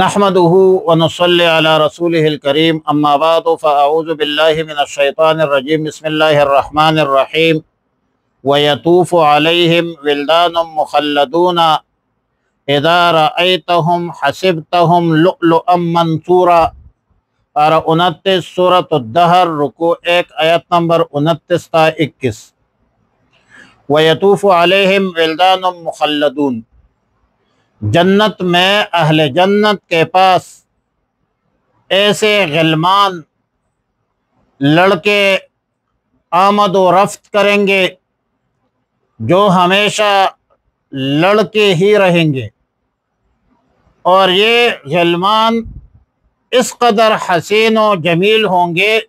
نحمده ونصلي على رسوله الكريم اما بعد فاعوذ بالله من الشيطان الرجيم بسم الله الرحمن الرحيم ويطوف عليهم ولدان مخلدون اذا رأيتهم حسبتهم لؤلؤا منثورا۔ پارہ 29 سورۃ الدہر رکوع 1 آیت نمبر 29 تا 21۔ وَيَطُوفُ عَلَيْهِمْ وِلْدَانٌ مُخَلَّدُونَ، جنت میں اہل جنت کے پاس ایسے غلمان لڑکے آمد و رفت کریں گے جو ہمیشہ لڑکے ہی رہیں گے، اور یہ غلمان اس قدر حسین و جمیل ہوں گے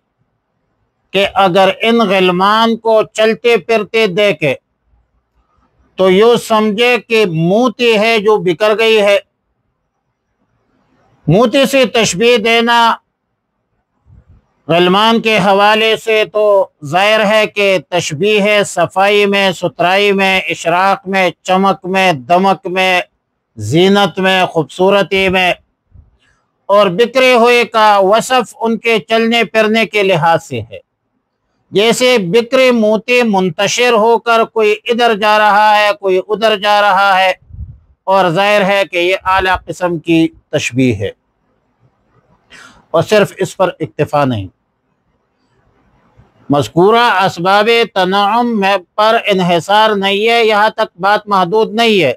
کہ اگر ان غلمان کو چلتے پھرتے دیکھے تو یوں سمجھے کہ موتی ہے جو بکھر گئی ہے۔ موتی سے تشبیہ دینا غلمان کے حوالے سے تو ظاہر ہے کہ تشبیہ ہے صفائی میں، ستھرائی میں، اشراق میں، چمک میں، دمک میں، زینت میں، خوبصورتی میں، اور بکھرے ہوئے کا وصف ان کے چلنے پھرنے کے لحاظ سے ہے۔ جیسے بکھرے موتی منتشر ہو کر کوئی ادھر جا رہا ہے کوئی ادھر جا رہا ہے، اور ظاہر ہے کہ یہ اعلیٰ قسم کی تشبیہ ہے۔ اور صرف اس پر اکتفا نہیں، مذکورہ اسباب تنعم پر انحصار نہیں ہے، یہاں تک بات محدود نہیں ہے،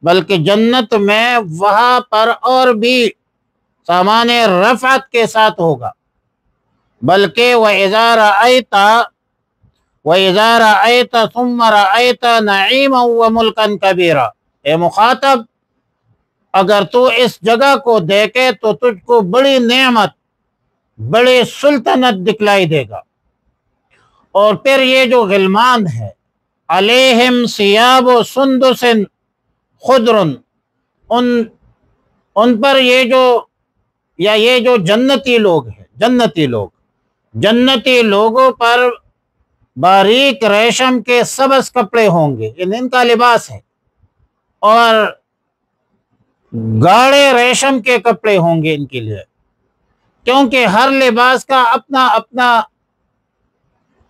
بلکہ جنت میں وہاں پر اور بھی سامان رفعت کے ساتھ ہوگا۔ بلکہ وَإِذَا رَأَيْتَ ثُمَّ رَأَيْتَ نَعِيمًا وَمُلْكًا كَبِيرًا، اے مخاطب اگر تو اس جگہ کو دیکھے تو تجھ کو بڑی نعمت، بڑی سلطنت دکھلائی دے گا۔ اور پھر یہ جو غلمان ہے، علیہم ثیاب سندس خضر، ان پر یہ جو جنتی لوگ ہیں، جنتی لوگوں پر باریک ریشم کے سبز کپڑے ہوں گے، ان کا لباس ہے، اور گاڑے ریشم کے کپڑے ہوں گے ان کے لیے، کیونکہ ہر لباس کا اپنا اپنا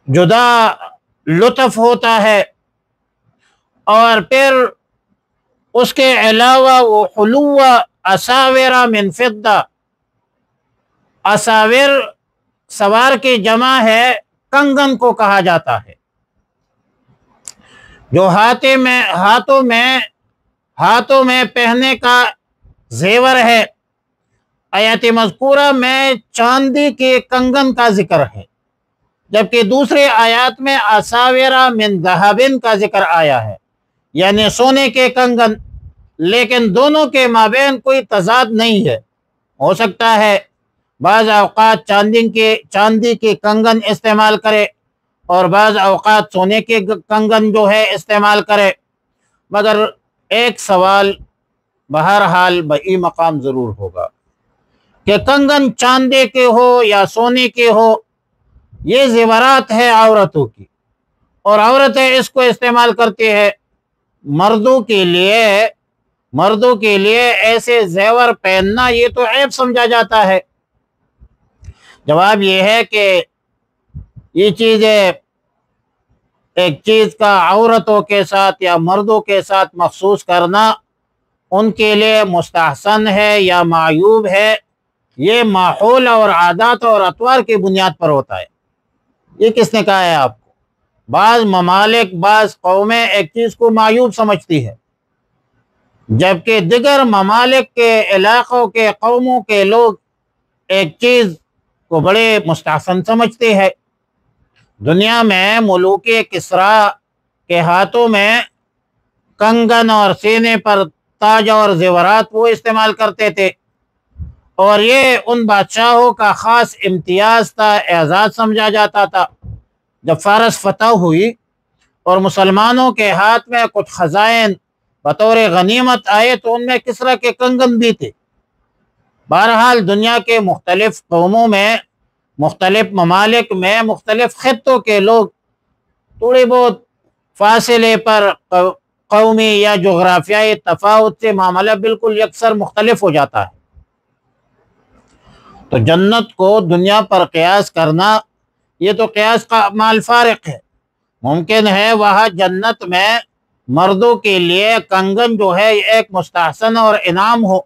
جدا لطف ہوتا ہے۔ اور پھر اس کے علاوہ وہ حلوہ اساور من فضہ، اساور سوار کی جمع ہے، کنگن کو کہا جاتا ہے، جو ہاتھوں میں پہننے کا زیور ہے۔ آیت مذکورہ میں چاندی کے کنگن کا ذکر ہے، جبکہ دوسرے آیات میں اساورا من ذہب کا ذکر آیا ہے، یعنی سونے کے کنگن، لیکن دونوں کے مابین کوئی تضاد نہیں ہے۔ ہو سکتا ہے بعض اوقات چاندی کے کنگن استعمال کرے اور بعض اوقات سونے کے کنگن جو ہے استعمال کرے، مگر ایک سوال بہرحال بئی مقام ضرور ہوگا کہ کنگن چاندی کے ہو یا سونے کے ہو، یہ زیورات ہے عورتوں کی، اور عورتیں اس کو استعمال کرتی ہے۔ مردوں کے لیے ایسے زیور پہننا یہ تو عیب سمجھا جاتا ہے۔ جواب یہ ہے کہ یہ چیزیں، ایک چیز کا عورتوں کے ساتھ یا مردوں کے ساتھ مخصوص کرنا ان کے لیے مستحسن ہے یا معیوب ہے، یہ ماحول اور عادات اور اطوار کی بنیاد پر ہوتا ہے۔ یہ کس نے کہا ہے آپ کو؟ بعض ممالک، بعض قومیں ایک چیز کو معیوب سمجھتی ہے، جبکہ دیگر ممالک کے علاقوں کے قوموں کے لوگ ایک چیز کو بڑے مستحسن سمجھتے ہیں۔ دنیا میں ملوک کسریٰ کے ہاتھوں میں کنگن اور سینے پر تاج اور زیورات وہ استعمال کرتے تھے، اور یہ ان بادشاہوں کا خاص امتیاز تھا، اعزاز سمجھا جاتا تھا۔ جب فارس فتح ہوئی اور مسلمانوں کے ہاتھ میں کچھ خزائن بطور غنیمت آئے تو ان میں کسریٰ کے کنگن بھی تھے۔ بہرحال دنیا کے مختلف قوموں میں، مختلف ممالک میں، مختلف خطوں کے لوگ تھوڑے بہت فاصلے پر قومی یا جغرافیائی تفاوت سے معاملہ بالکل یکسر مختلف ہو جاتا ہے۔ تو جنت کو دنیا پر قیاس کرنا یہ تو قیاس کا مال فارق ہے۔ ممکن ہے وہاں جنت میں مردوں کے لیے کنگن جو ہے ایک مستحسن اور انعام ہو،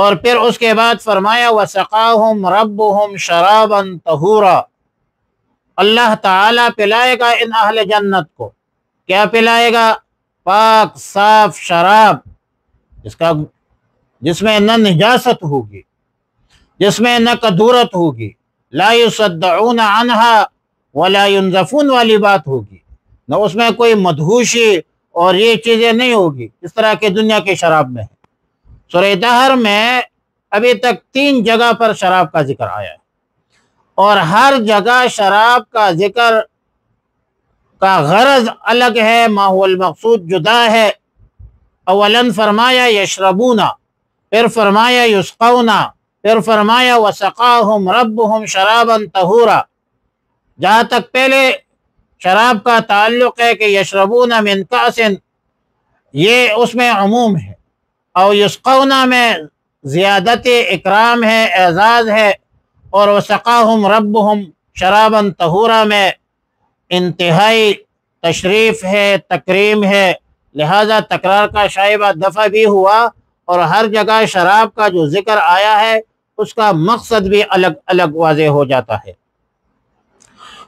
اور پھر اس کے بعد فرمایا وَسَقَاهُمْ رَبُّهُمْ شَرَابًا طَهُورًا، اللہ تعالیٰ پلائے گا ان اہل جنت کو، کیا پلائے گا؟ پاک صاف شراب، جس میں نہ نجاست ہوگی، جس میں نہ کدورت ہوگی، لا يصدعون عنها ولا ينزفون والی بات ہوگی، نہ اس میں کوئی مدہوشی اور یہ چیزیں نہیں ہوگی اس طرح کے دنیا کے شراب میں ہے۔ سورہ دہر میں ابھی تک 3 جگہ پر شراب کا ذکر آیا ہے، اور ہر جگہ شراب کا ذکر کا غرض الگ ہے، ما هو المقصود جدا ہے۔ اولاً فرمایا یشربونا، پھر فرمایا یسقونا، پھر فرمایا وسقاہم ربہم شرابا طہورا۔ جہاں تک پہلے شراب کا تعلق ہے کہ یشربون من کأس، یہ اس میں عموم ہے، اور یسقونا میں زیادت اکرام ہے، اعزاز ہے، اور وسقاہم ربہم شرابا طہورا میں انتہائی تشریف ہے، تکریم ہے، لہذا تکرار کا شائبہ دفع بھی ہوا، اور ہر جگہ شراب کا جو ذکر آیا ہے اس کا مقصد بھی الگ الگ واضح ہو جاتا ہے۔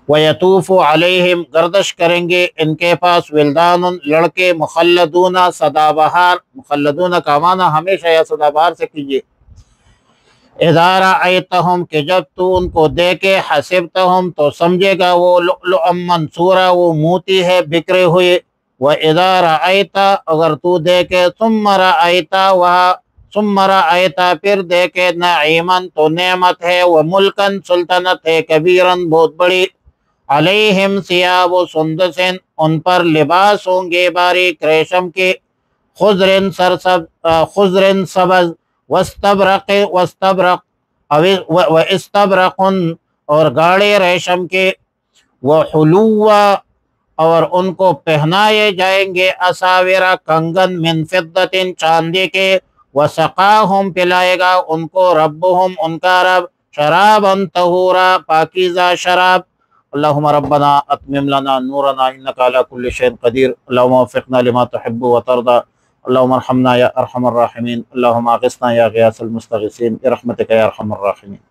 وَيَطُوفُ عَلَيْهِمْ، گردش کریں گے ان کے پاس، ولدان، لڑکے، مخلدون، سدا بہار، مخلدون کا معنی ہمیشہ یا سدا بہار سے کیجئے۔ اِذَا رَأَيْتَهُمْ، کہ جب تو ان کو دیکھے، حَسِبْتَهُمْ، تو سمجھے گا وہ لؤلؤا منثورا، وہ موتی ہے بکھرے ہوئے۔ وَإِذَا رَأَيْتَ، اگر تو دیکھے، ثُمَّ رَأَيْتَ، ثُمَّ رَأَيْتَ، پھر دیکھے، نعیماً، تو نعمت ہے، وَمُلْکاً، سلطنت ہے، کبیراً، بہت بڑی، علیہم ثیاب سندس، ان پر لباس ہوں گے باریک ریشم کے، خضر سبز، واستبرق اور گاڑے ریشم کے، وحلوا، اور ان کو پہنائے جائیں گے اساورا، کنگن، من فضت، چاندی کے، وسقاہم، پلائے گا ان کو، ربہم، ان کا رب، شرابا طہورا، پاکیزہ شراب۔ اللہم ربنا اتمم لنا نورنا انک علی کل شیء قدیر، اللہم وفقنا لما تحب وترضى، اللہم ارحمنا یا ارحم الراحمین، اللہم اغثنا یا غیاث المستغیثین برحمتک یا ارحم الراحمین۔